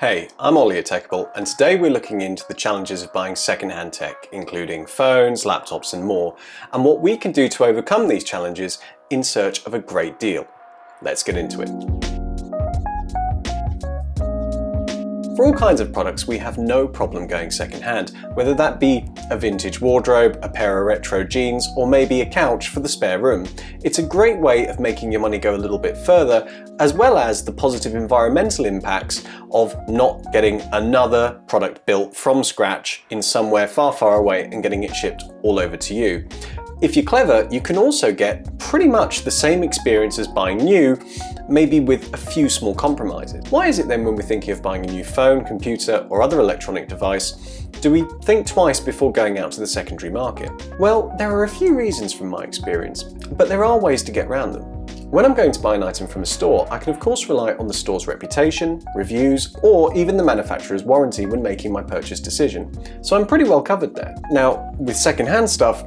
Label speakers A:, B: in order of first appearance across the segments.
A: Hey, I'm Ollie at Techable, and today we're looking into the challenges of buying second-hand tech, including phones, laptops and more, and what we can do to overcome these challenges in search of a great deal. Let's get into it. For all kinds of products, we have no problem going second-hand, whether that be a vintage wardrobe, a pair of retro jeans, or maybe a couch for the spare room. It's a great way of making your money go a little bit further, as well as the positive environmental impacts of not getting another product built from scratch in somewhere far, far away and getting it shipped all over to you. If you're clever, you can also get pretty much the same experience as buying new, maybe with a few small compromises. Why is it then when we're thinking of buying a new phone, computer, or other electronic device, do we think twice before going out to the secondary market? Well, there are a few reasons from my experience, but there are ways to get around them. When I'm going to buy an item from a store, I can of course rely on the store's reputation, reviews, or even the manufacturer's warranty when making my purchase decision. So I'm pretty well covered there. Now, with second-hand stuff,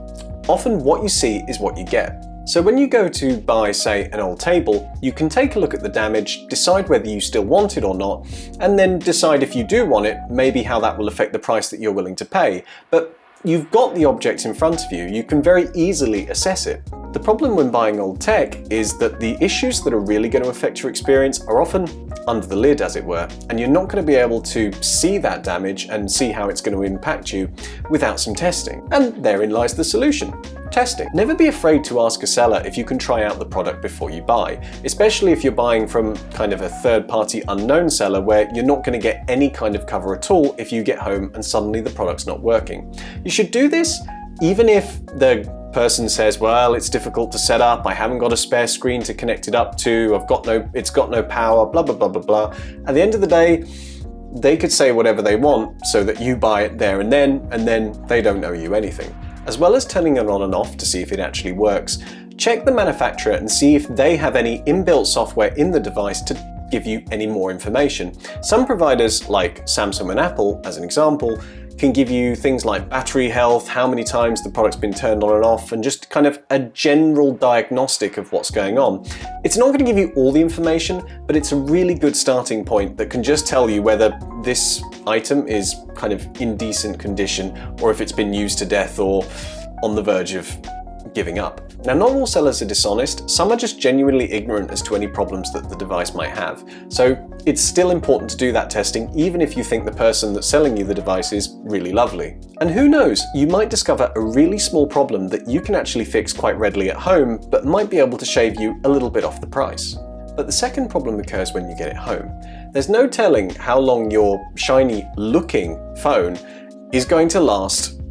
A: often what you see is what you get. So when you go to buy, say, an old table, you can take a look at the damage, decide whether you still want it or not, and then decide if you do want it, maybe how that will affect the price that you're willing to pay. But you've got the object in front of you, you can very easily assess it. The problem when buying old tech is that the issues that are really going to affect your experience are often under the lid, as it were, and you're not going to be able to see that damage and see how it's going to impact you without some testing. And therein lies the solution. Testing. Never be afraid to ask a seller if you can try out the product before you buy, especially if you're buying from kind of a third-party unknown seller where you're not going to get any kind of cover at all if you get home and suddenly the product's not working. You should do this even if the person says, well, it's difficult to set up, I haven't got a spare screen to connect it up to, it's got no power, blah, blah, blah, blah, blah. At the end of the day, they could say whatever they want so that you buy it there and then they don't owe you anything. As well as turning it on and off to see if it actually works, check the manufacturer and see if they have any inbuilt software in the device to give you any more information. Some providers, like Samsung and Apple, as an example, can give you things like battery health, how many times the product's been turned on and off, and just kind of a general diagnostic of what's going on. It's not going to give you all the information, but it's a really good starting point that can just tell you whether this item is kind of in decent condition or if it's been used to death or on the verge of giving up. Now, not all sellers are dishonest, some are just genuinely ignorant as to any problems that the device might have. So it's still important to do that testing even if you think the person that's selling you the device is really lovely. And who knows, you might discover a really small problem that you can actually fix quite readily at home, but might be able to shave you a little bit off the price. But the second problem occurs when you get it home. There's no telling how long your shiny looking phone is going to last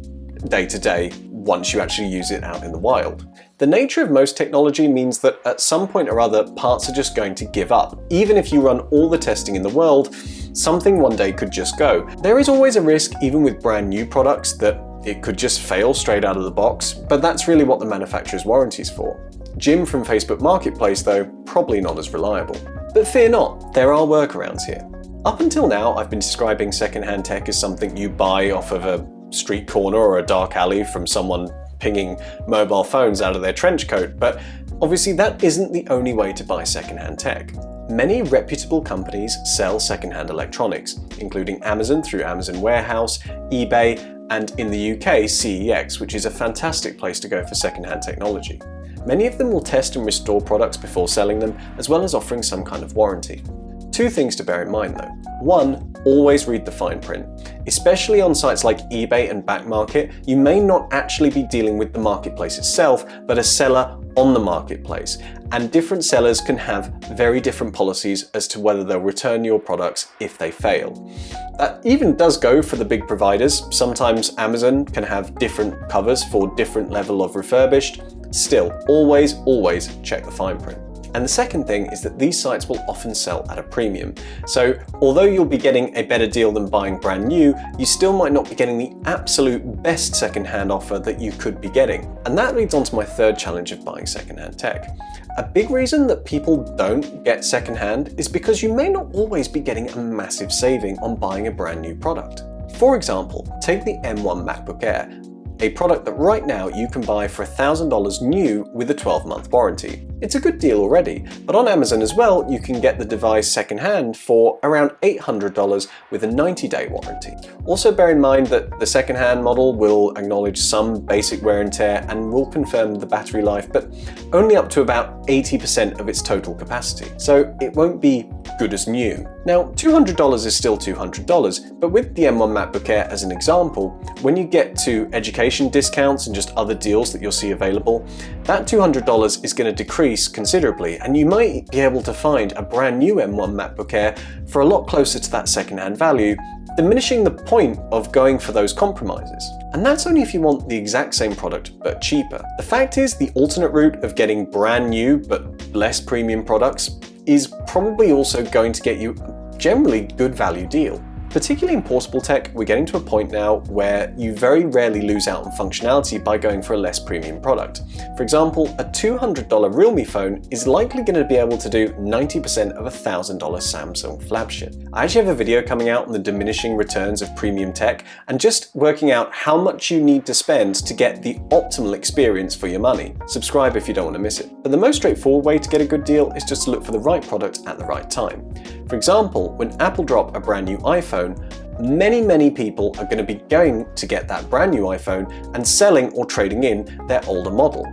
A: day to day once you actually use it out in the wild. The nature of most technology means that at some point or other, parts are just going to give up. Even if you run all the testing in the world, something one day could just go. There is always a risk, even with brand new products, that it could just fail straight out of the box, but that's really what the manufacturer's warranty is for. Jim from Facebook Marketplace, though, probably not as reliable. But fear not, there are workarounds here. Up until now, I've been describing secondhand tech as something you buy off of a street corner or a dark alley from someone pinging mobile phones out of their trench coat, but obviously that isn't the only way to buy secondhand tech. Many reputable companies sell secondhand electronics, including Amazon through Amazon Warehouse, eBay, and in the UK, CEX, which is a fantastic place to go for secondhand technology. Many of them will test and restore products before selling them, as well as offering some kind of warranty. Two things to bear in mind though. One, always read the fine print. Especially on sites like eBay and Backmarket, you may not actually be dealing with the marketplace itself, but a seller on the marketplace. And different sellers can have very different policies as to whether they'll return your products if they fail. That even does go for the big providers. Sometimes Amazon can have different covers for different level of refurbished. Still, always check the fine print. And the second thing is that these sites will often sell at a premium. So although you'll be getting a better deal than buying brand new, you still might not be getting the absolute best secondhand offer that you could be getting. And that leads on to my third challenge of buying secondhand tech. A big reason that people don't get secondhand is because you may not always be getting a massive saving on buying a brand new product. For example, take the M1 MacBook Air, a product that right now you can buy for $1,000 new with a 12-month warranty. It's a good deal already, but on Amazon as well, you can get the device secondhand for around $800 with a 90-day warranty. Also bear in mind that the secondhand model will acknowledge some basic wear and tear and will confirm the battery life, but only up to about 80% of its total capacity. So it won't be good as new. Now, $200 is still $200, but with the M1 MacBook Air as an example, when you get to education discounts and just other deals that you'll see available, that $200 is going to decrease considerably, and you might be able to find a brand new M1 MacBook Air for a lot closer to that secondhand value, diminishing the point of going for those compromises. And that's only if you want the exact same product but cheaper. The fact is, the alternate route of getting brand new but less premium products is probably also going to get you a generally good value deal. Particularly in portable tech, we're getting to a point now where you very rarely lose out on functionality by going for a less premium product. For example, a $200 Realme phone is likely going to be able to do 90% of a $1,000 Samsung flagship. I actually have a video coming out on the diminishing returns of premium tech and just working out how much you need to spend to get the optimal experience for your money. Subscribe if you don't want to miss it. But the most straightforward way to get a good deal is just to look for the right product at the right time. For example, when Apple drop a brand new iPhone, many people are going to be going to get that brand new iPhone and selling or trading in their older model.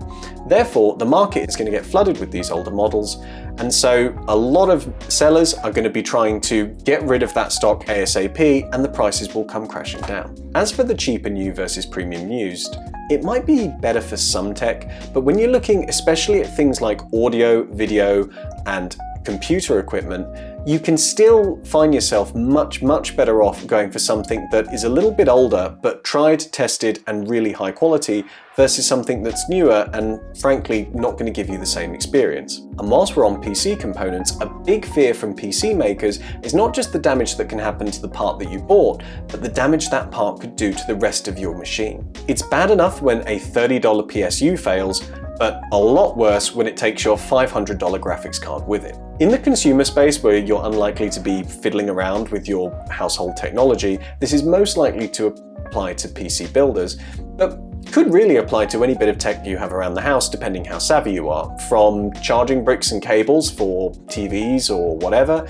A: Therefore, the market is going to get flooded with these older models, and so a lot of sellers are going to be trying to get rid of that stock ASAP, and the prices will come crashing down. As for the cheaper new versus premium used, it might be better for some tech, but when you're looking especially at things like audio, video, and computer equipment, you can still find yourself much better off going for something that is a little bit older but tried, tested, and really high quality versus something that's newer and frankly not going to give you the same experience. And whilst we're on PC components, a big fear from PC makers is not just the damage that can happen to the part that you bought, but the damage that part could do to the rest of your machine. It's bad enough when a $30 PSU fails, but a lot worse when it takes your $500 graphics card with it. In the consumer space, where you're unlikely to be fiddling around with your household technology, this is most likely to apply to PC builders, but could really apply to any bit of tech you have around the house depending how savvy you are, from charging bricks and cables for TVs or whatever,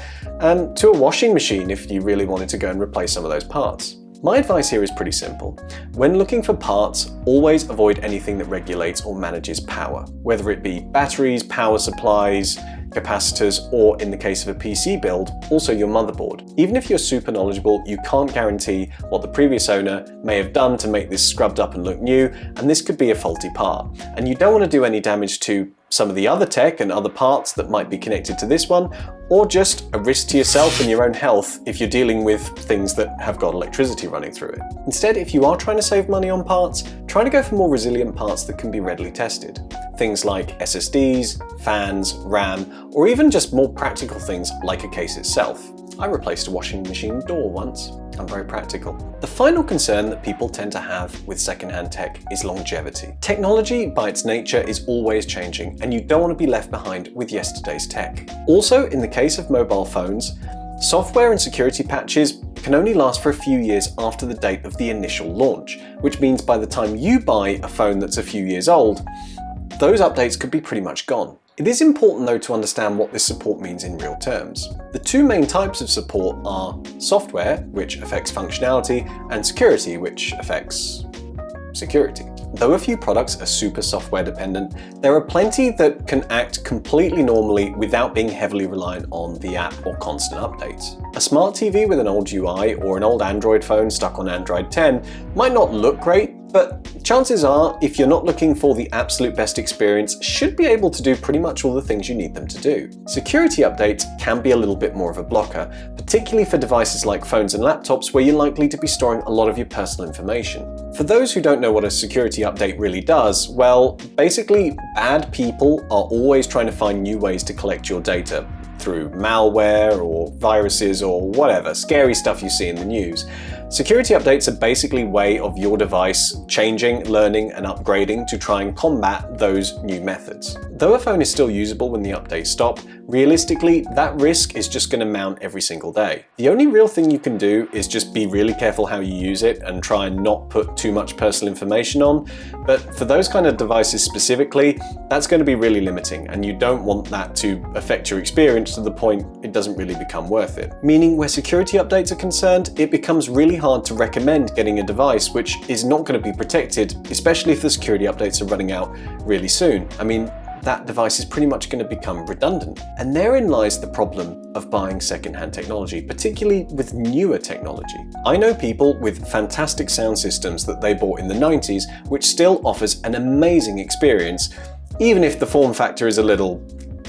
A: to a washing machine if you really wanted to go and replace some of those parts. My advice here is pretty simple. When looking for parts, always avoid anything that regulates or manages power, whether it be batteries, power supplies, capacitors, or in the case of a PC build, also your motherboard. Even if you're super knowledgeable, you can't guarantee what the previous owner may have done to make this scrubbed up and look new, and this could be a faulty part. And you don't want to do any damage to some of the other tech and other parts that might be connected to this one, or just a risk to yourself and your own health if you're dealing with things that have got electricity running through it. Instead, if you are trying to save money on parts, try to go for more resilient parts that can be readily tested. Things like SSDs, fans, RAM, or even just more practical things like a case itself. I replaced a washing machine door once. I'm very practical. The final concern that people tend to have with secondhand tech is longevity. Technology, by its nature, is always changing, and you don't want to be left behind with yesterday's tech. Also, in the case of mobile phones, software and security patches can only last for a few years after the date of the initial launch, which means by the time you buy a phone that's a few years old, those updates could be pretty much gone. It is important though to understand what this support means in real terms. The two main types of support are software, which affects functionality, and security, which affects security. Though a few products are super software dependent, there are plenty that can act completely normally without being heavily reliant on the app or constant updates. A smart TV with an old UI or an old Android phone stuck on Android 10 might not look great, but chances are, if you're not looking for the absolute best experience, should be able to do pretty much all the things you need them to do. Security updates can be a little bit more of a blocker, particularly for devices like phones and laptops where you're likely to be storing a lot of your personal information. For those who don't know what a security update really does, well, basically bad people are always trying to find new ways to collect your data through malware or viruses or whatever, scary stuff you see in the news. Security updates are basically a way of your device changing, learning, and upgrading to try and combat those new methods. Though a phone is still usable when the updates stop, realistically, that risk is just going to mount every single day. The only real thing you can do is just be really careful how you use it and try and not put too much personal information on. But for those kind of devices specifically, that's going to be really limiting, and you don't want that to affect your experience to the point it doesn't really become worth it. Meaning where security updates are concerned, it becomes really hard to recommend getting a device which is not going to be protected, especially if the security updates are running out really soon. I mean, that device is pretty much going to become redundant. And therein lies the problem of buying secondhand technology, particularly with newer technology. I know people with fantastic sound systems that they bought in the 90s, which still offers an amazing experience, even if the form factor is a little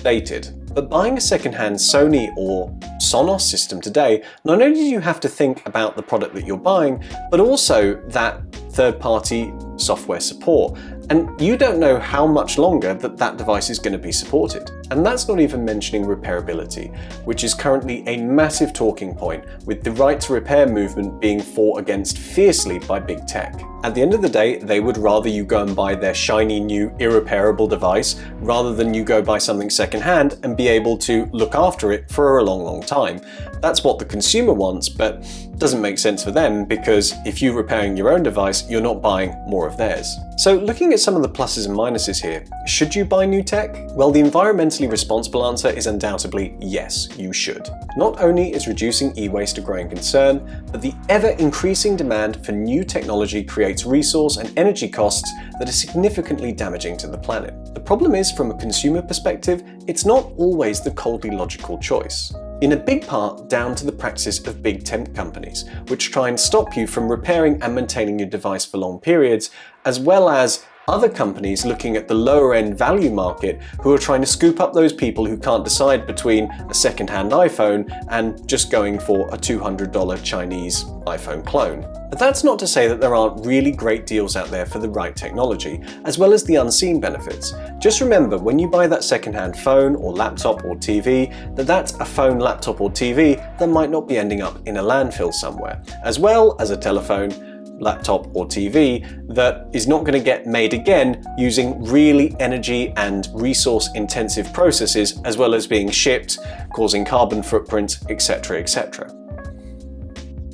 A: dated. But buying a secondhand Sony or Sonos system today, not only do you have to think about the product that you're buying, but also that third-party software support. And you don't know how much longer that device is going to be supported. And that's not even mentioning repairability, which is currently a massive talking point, with the right to repair movement being fought against fiercely by big tech. At the end of the day, they would rather you go and buy their shiny new irreparable device rather than you go buy something secondhand and be able to look after it for a long time. That's what the consumer wants, but doesn't make sense for them, because if you're repairing your own device, you're not buying more of theirs. So looking at some of the pluses and minuses here, should you buy new tech? Well, the environmentally responsible answer is undoubtedly yes, you should. Not only is reducing e-waste a growing concern, but the ever-increasing demand for new technology creates resource and energy costs that are significantly damaging to the planet. The problem is, from a consumer perspective, it's not always the coldly logical choice. In a big part down to the practices of big tech companies, which try and stop you from repairing and maintaining your device for long periods, as well as other companies looking at the lower end value market who are trying to scoop up those people who can't decide between a second-hand iPhone and just going for a $200 Chinese iPhone clone. But that's not to say that there aren't really great deals out there for the right technology, as well as the unseen benefits. Just remember, when you buy that second-hand phone or laptop or TV, that's a phone, laptop or TV that might not be ending up in a landfill somewhere, as well as a telephone, laptop or TV that is not going to get made again using really energy and resource intensive processes, as well as being shipped, causing carbon footprint, etc, etc.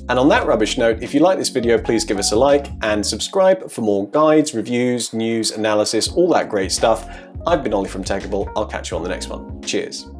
A: And on that rubbish note, if you like this video, please give us a like and subscribe for more guides, reviews, news, analysis, all that great stuff. I've been Ollie from Techible. I'll catch you on the next one. Cheers.